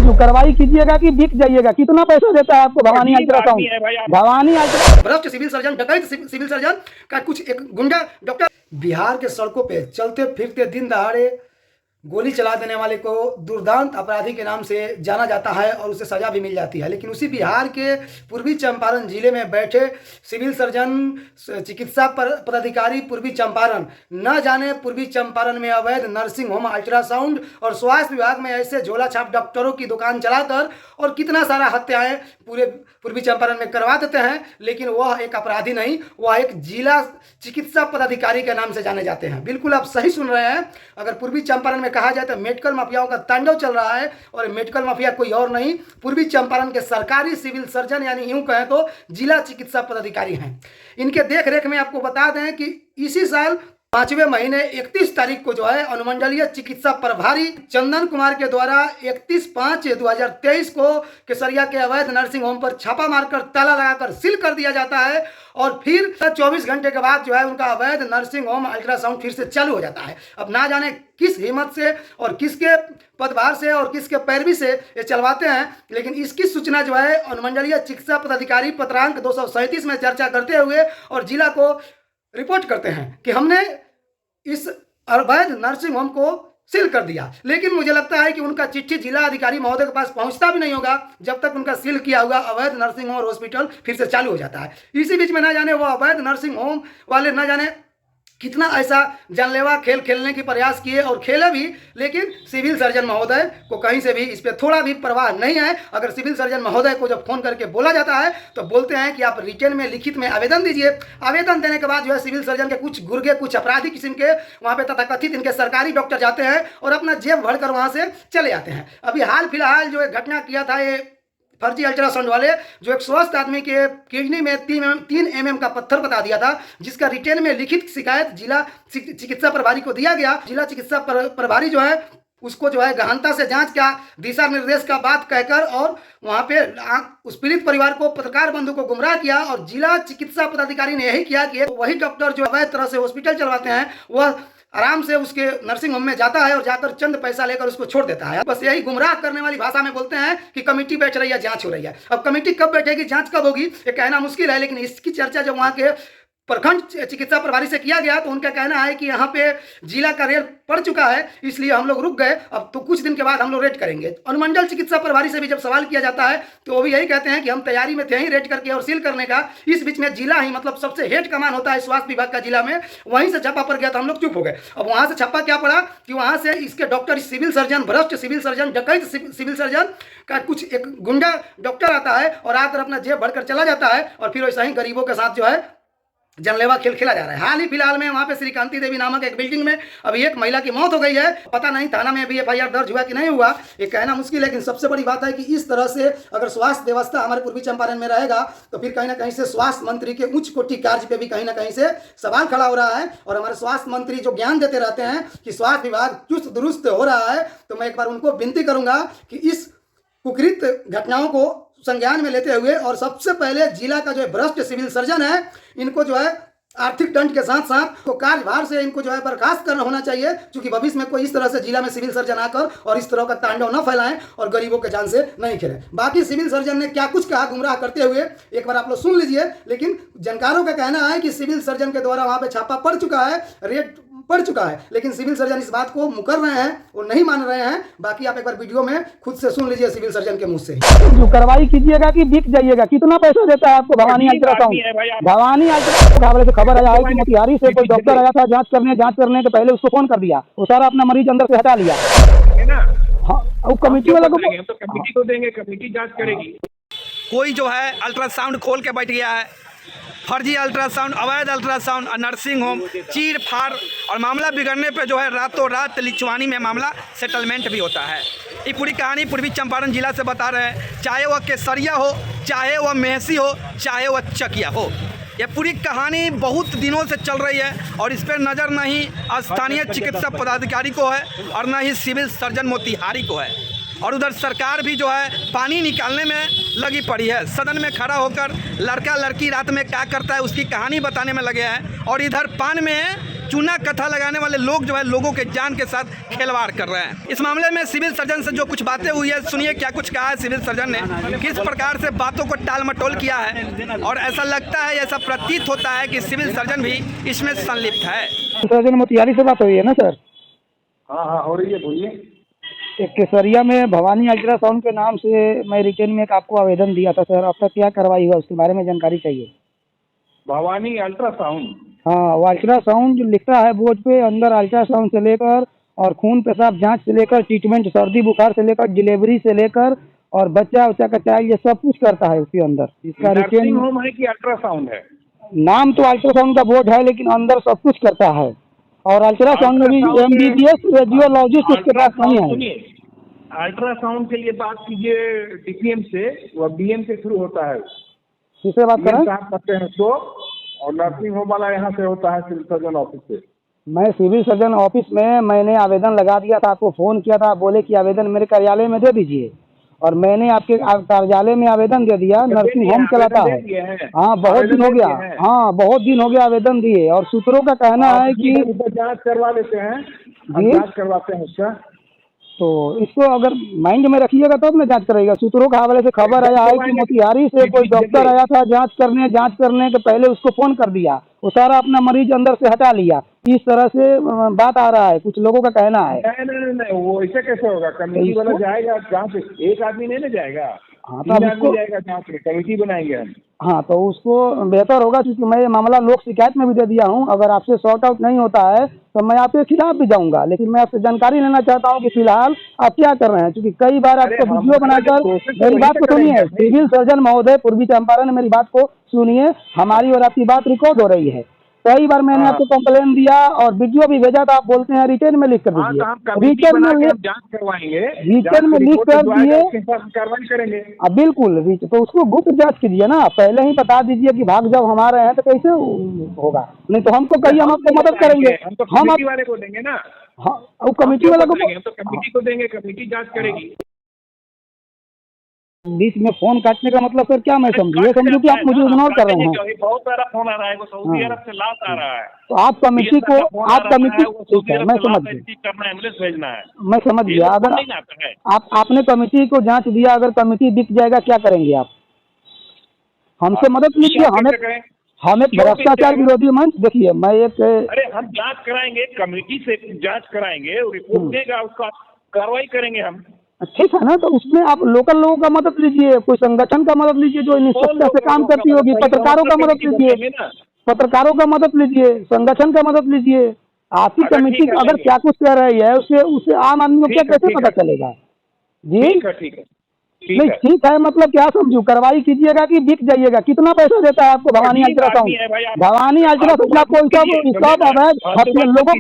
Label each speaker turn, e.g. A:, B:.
A: जो कार्रवाई कीजिएगा कि बिक जाइएगा। कितना पैसा देता है आपको भवानी अल्ट्रासाउंड? भवानी अल्ट्रासाउंड
B: भ्रष्ट सिविल सर्जन, डकैत सिविल सर्जन का कुछ एक गुंडा डॉक्टर बिहार के सड़कों पे चलते फिरते दिन दहाड़े गोली चला देने वाले को दुर्दांत अपराधी के नाम से जाना जाता है और उसे सजा भी मिल जाती है। लेकिन उसी बिहार के पूर्वी चंपारण जिले में बैठे सिविल सर्जन, चिकित्सा पदाधिकारी पूर्वी चंपारण, न जाने पूर्वी चंपारण में अवैध नर्सिंग होम, अल्ट्रासाउंड और स्वास्थ्य विभाग में ऐसे झोला छाप डॉक्टरों की दुकान चलाकर और कितना सारा हत्याएं पूरे पूर्वी चंपारण में करवा देते हैं। लेकिन वह एक अपराधी नहीं, वह एक जिला चिकित्सा पदाधिकारी के नाम से जाने जाते हैं। बिल्कुल आप सही सुन रहे हैं। अगर पूर्वी चंपारण में कहा जाए तो मेडिकल माफियाओं का तांडव चल रहा है और मेडिकल माफिया कोई और नहीं, पूर्वी चंपारण के सरकारी सिविल सर्जन यानी यूं कहें तो जिला चिकित्सा पदाधिकारी हैं। इनके देख रेख में आपको बता दें कि इसी साल 5वें महीने 31 तारीख को जो है अनुमंडलीय चिकित्सा प्रभारी चंदन कुमार के द्वारा 31/5/2023 को केसरिया के अवैध नर्सिंग होम पर छापा मारकर ताला लगाकर सील कर दिया जाता है और फिर 24 घंटे के बाद जो है उनका अवैध नर्सिंग होम अल्ट्रासाउंड फिर से चालू हो जाता है। अब ना जाने किस हिम्मत से और किसके पदभार से और किसके पैरवी से ये चलवाते हैं, लेकिन इसकी सूचना जो है अनुमंडलीय चिकित्सा पदाधिकारी पत्रांक 237 में चर्चा करते हुए और जिला को रिपोर्ट करते हैं कि हमने इस अवैध नर्सिंग होम को सील कर दिया। लेकिन मुझे लगता है कि उनका चिट्ठी जिला अधिकारी महोदय के पास पहुंचता भी नहीं होगा जब तक उनका सील किया हुआ अवैध नर्सिंग होम और हॉस्पिटल फिर से चालू हो जाता है। इसी बीच में ना जाने वो अवैध नर्सिंग होम वाले ना जाने कितना ऐसा जानलेवा खेल खेलने की प्रयास किए और खेले भी, लेकिन सिविल सर्जन महोदय को कहीं से भी इस पर थोड़ा भी परवाह नहीं है। अगर सिविल सर्जन महोदय को जब फोन करके बोला जाता है तो बोलते हैं कि आप रिटर्न में लिखित में आवेदन दीजिए। आवेदन देने के बाद जो है सिविल सर्जन के कुछ गुर्गे, कुछ अपराधी किस्म के वहाँ पे तथाकथित इनके सरकारी डॉक्टर जाते हैं और अपना जेब भरकर वहाँ से चले आते हैं। अभी हाल फिलहाल जो एक घटना किया था ये फर्जी अल्ट्रासाउंड वाले, जो एक स्वस्थ आदमी के किडनी में 3 mm का पत्थर बता दिया था, जिसका रिटेन में लिखित शिकायत जिला चिकित्सा प्रभारी को दिया गया। जिला चिकित्सा प्रभारी जो है उसको जो है गहनता से जांच का दिशा निर्देश का बात कहकर और वहाँ पे उस पीड़ित परिवार को, पत्रकार बंधु को गुमराह किया और जिला चिकित्सा पदाधिकारी ने यही किया कि वही डॉक्टर जो अवैध तरह से हॉस्पिटल चलवाते हैं वह आराम से उसके नर्सिंग होम में जाता है और जाकर चंद पैसा लेकर उसको छोड़ देता है। बस यही गुमराह करने वाली भाषा में बोलते हैं कि कमेटी बैठ रही है, जांच हो रही है। अब कमेटी कब बैठेगी, जांच कब होगी, ये कहना मुश्किल है। लेकिन इसकी चर्चा जब वहाँ के प्रखंड चिकित्सा प्रभारी से किया गया तो उनका कहना है कि यहाँ पे जिला का रेट पड़ चुका है, इसलिए हम लोग रुक गए, अब तो कुछ दिन के बाद हम लोग रेट करेंगे। अनुमंडल चिकित्सा प्रभारी से भी जब सवाल किया जाता है तो वो भी यही कहते हैं कि हम तैयारी में थे ही रेट करके और सील करने का। इस बीच में जिला ही मतलब सबसे हेड कमान होता है स्वास्थ्य विभाग का जिला में, वहीं से छापा पड़ गया तो हम लोग चुप हो गए। अब वहाँ से छापा क्या पड़ा कि वहाँ से इसके डॉक्टर, सिविल सर्जन, भ्रष्ट सिविल सर्जन, डकैत सिविल सर्जन का कुछ एक गुंडा डॉक्टर आता है और आकर अपना जेब भरकर चला जाता है और फिर वैसा ही गरीबों के साथ जो है जानलेवा खेल खेला जा रहा है। हाल ही फिलहाल में वहाँ पे श्रीकांति देवी नामक एक बिल्डिंग में अभी एक महिला की मौत हो गई है। पता नहीं थाना में अभी FIR दर्ज हुआ कि नहीं हुआ, ये कहना मुश्किल है। लेकिन सबसे बड़ी बात है कि इस तरह से अगर स्वास्थ्य व्यवस्था हमारे पूर्वी चंपारण में रहेगा तो फिर कहीं ना कहीं से स्वास्थ्य मंत्री के उच्च कोटि कार्य पे भी कहीं ना कहीं से सवाल खड़ा हो रहा है। और हमारे स्वास्थ्य मंत्री जो ज्ञान देते रहते हैं कि स्वास्थ्य विभाग चुस्त दुरुस्त हो रहा है, तो मैं एक बार उनको विनती करूंगा कि इस कुकृत घटनाओं को संज्ञान में लेते हुए और सबसे पहले जिला का जो भ्रष्ट सिविल सर्जन है इनको जो है आर्थिक दंड के साथ साथ तो कार्यभार से इनको जो है बर्खास्त करना होना चाहिए, क्योंकि भविष्य में कोई इस तरह से जिला में सिविल सर्जन आकर और इस तरह का तांडव न फैलाएं और गरीबों के जान से नहीं खेलें। बाकी सिविल सर्जन ने क्या कुछ कहा गुमराह करते हुए एक बार आप लोग सुन लीजिए। लेकिन जानकारों का कहना है कि सिविल सर्जन के द्वारा वहां पे छापा पड़ चुका है, रेट पड़ चुका है, लेकिन सिविल सर्जन इस बात को मुकर रहे हैं और नहीं मान रहे हैं। बाकी आप एक बार वीडियो में खुद से सुन लीजिए सिविल सर्जन के मुंह से।
A: जो कार्रवाई कीजिएगा कि बिक जाइएगा। कितना पैसा देता है आपको भवानी अल्ट्रासाउंड? भवानी अल्ट्रासाउंड से खबर आया है कि मोतिहारी से कोई डॉक्टर आया था जांच करने के पहले उसको फोन कर दिया, वो सारा अपना मरीज अंदर से हटा लिया। हाँ, वो कमेटी वाला को
C: कमेटी को देंगे, कमेटी जांच करेगी।
D: कोई जो है अल्ट्रासाउंड खोल के बैठ गया है, फर्जी अल्ट्रासाउंड, अवैध अल्ट्रासाउंड, नर्सिंग होम, चीर फाड़, और मामला बिगड़ने पे जो है रातों रात लिचवानी में मामला सेटलमेंट भी होता है। ये पूरी कहानी पूर्वी चंपारण जिला से बता रहे हैं, चाहे वह केसरिया हो, चाहे वह मेहसी हो, चाहे वह चकिया हो। ये पूरी कहानी बहुत दिनों से चल रही है और इस पर नज़र नहीं स्थानीय चिकित्सा पदाधिकारी को है और न ही सिविल सर्जन मोतिहारी को है। और उधर सरकार भी जो है पानी निकालने में लगी पड़ी है, सदन में खड़ा होकर लड़का लड़की रात में क्या करता है उसकी कहानी बताने में लगे हैं। और इधर पान में चूना कथा लगाने वाले लोग जो है लोगों के जान के साथ खिलवाड़ कर रहे हैं। इस मामले में सिविल सर्जन से जो कुछ बातें हुई है, सुनिए क्या कुछ कहा है सिविल सर्जन ने, किस प्रकार से बातों को टाल मटोल किया है, और ऐसा लगता है, ऐसा प्रतीत होता है कि सिविल सर्जन भी इसमें संलिप्त है।
A: सर्जन मोतिहारी से बात हुई है ना सर?
C: हाँ हाँ हो रही है, बोलिए।
A: एक केसरिया में भवानी अल्ट्रासाउंड के नाम से मैं रिटर्न में एक आपको आवेदन दिया था सर, अब तक क्या कार्रवाई हुआ उसके बारे में जानकारी चाहिए।
C: भवानी अल्ट्रासाउंड?
A: हाँ, वो अल्ट्रासाउंड जो लिखता है बोर्ड पे, अंदर अल्ट्रासाउंड से लेकर और खून पेशाब जांच से लेकर ट्रीटमेंट, सर्दी बुखार से लेकर डिलीवरी से लेकर और बच्चा उच्चा का चाइल्ड, ये सब कुछ करता है उसके अंदर। इसका
C: नर्सिंग
A: रिटर्न
C: होम है कि अल्ट्रासाउंड है?
A: नाम तो अल्ट्रासाउंड का बोर्ड है लेकिन अंदर सब कुछ करता है। और अल्ट्रासाउंड में भी MBBS रेडियोलॉजिस्ट उसके पास नहीं है।
C: सुनिए, अल्ट्रासाउंड के लिए बात कीजिए DPM से, वह BM से शुरू होता है।
A: किससे बात
C: BM
A: करें?
C: साहब करते हैं उसको, और नर्सिंग होम वाला यहाँ से होता है सिविल सर्जन ऑफिस से।
A: मैं सिविल सर्जन ऑफिस में मैंने आवेदन लगा दिया था, आपको फ़ोन किया था, बोले कि आवेदन मेरे कार्यालय में दे दीजिए, और मैंने आपके कार्यालय में आवेदन दे दिया। नर्सिंग होम चलाता है। हाँ, बहुत दिन हो गया। हाँ, बहुत दिन हो गया आवेदन दिए, और सूत्रों का कहना है कि
C: जांच करवा लेते हैं,
A: जी?
C: जांच करवाते हैं उसका।
A: तो इसको अगर माइंड में रखिएगा तब ना जांच करेगा। सूत्रों के हवाले से खबर आया है कि मोतिहारी से कोई डॉक्टर आया था जांच करने के पहले उसको फोन कर दिया, वो सारा अपना मरीज अंदर से हटा लिया। इस तरह से बात आ रहा है, कुछ लोगों का कहना है।
C: नहीं, वो ऐसे कैसे होगा? कमेटी वाला जाएगा जांच, एक आदमी नहीं ना जाएगा।
A: हाँ,
C: तीन
A: तो
C: आदमी जाएगा जांच में, कमेटी बनाएंगे हम।
A: हाँ, तो उसको बेहतर होगा, क्योंकि मैं ये मामला लोक शिकायत में भी दे दिया हूँ। अगर आपसे सॉर्ट आउट नहीं होता है तो मैं आपके खिलाफ भी जाऊंगा, लेकिन मैं आपसे जानकारी लेना चाहता हूँ कि फिलहाल आप क्या कर रहे हैं, क्योंकि कई बार आपको वीडियो बनाकर, मेरी बात को सुनिए सिविल सर्जन महोदय, पूर्वी चंपारण, मेरी बात को सुनिए, हमारी और आपकी बात रिकॉर्ड हो रही है। कई बार मैंने आपको कंप्लेन दिया और वीडियो भी भेजा था, आप बोलते हैं रिटर्न में लिख कर दीजिए। रिटर्न में
C: जांच करवाएंगे,
A: रिटर्न में लिख कर दिए,
C: कार्रवाई करेंगे।
A: बिल्कुल। तो उसको गुप्त जांच कीजिए ना, पहले ही बता दीजिए कि भाग जब हमारे हैं तो कैसे होगा। नहीं तो हमको कहिए, हम आपको मदद करेंगे।
C: हम तो कमेटी वाले को देंगे ना।
A: हाँ, वो कमेटी वाला को,
C: हम तो कमेटी को देंगे, कमेटी जांच करेगी।
A: बीच में फोन काटने का मतलब सर क्या मैं समझू? ये समझू कि आप मुझे इग्नोर कर रहे हैं।
C: बहुत सारा फोन आ रहा है, वो सऊदी अरब से लात आ रहा है।
A: तो आप कमेटी को, आप कमेटी, ठीक है, मैं समझ गया,
C: करना, एम्बुलेंस भेजना है,
A: मैं समझ गया। अगर आपने कमेटी को जांच दिया, अगर कमेटी बिक जाएगा क्या करेंगे आप? हमसे मदद लीजिए। हम एक भ्रष्टाचार विरोधी मंच, देखिए मैं एक,
C: अरे हम जांच कराएंगे, कमेटी से जांच कराएंगे, रिपोर्ट देगा, उसका कार्रवाई करेंगे हम।
A: ठीक है ना, तो उसमें आप लोकल लोगों का मदद लीजिए, कोई संगठन का मदद लीजिए जो निष्पक्षता से काम करती होगी, पत्रकारों का मदद लीजिए, पत्रकारों का मदद लीजिए, संगठन का मदद लीजिए। आपकी कमेटी अगर क्या कुछ कह रही है उससे आम आदमी को क्या कैसे पता चलेगा? जी
C: ठीक है।
A: नहीं, ठीक है, मतलब क्या समझू, कार्रवाई कीजिएगा कि बिक जाइएगा? कितना पैसा देता है आपको भवानी अल्ट्रासाउंड? भवानी अल्ट्रासाउंड आपको सब अवैध लोगों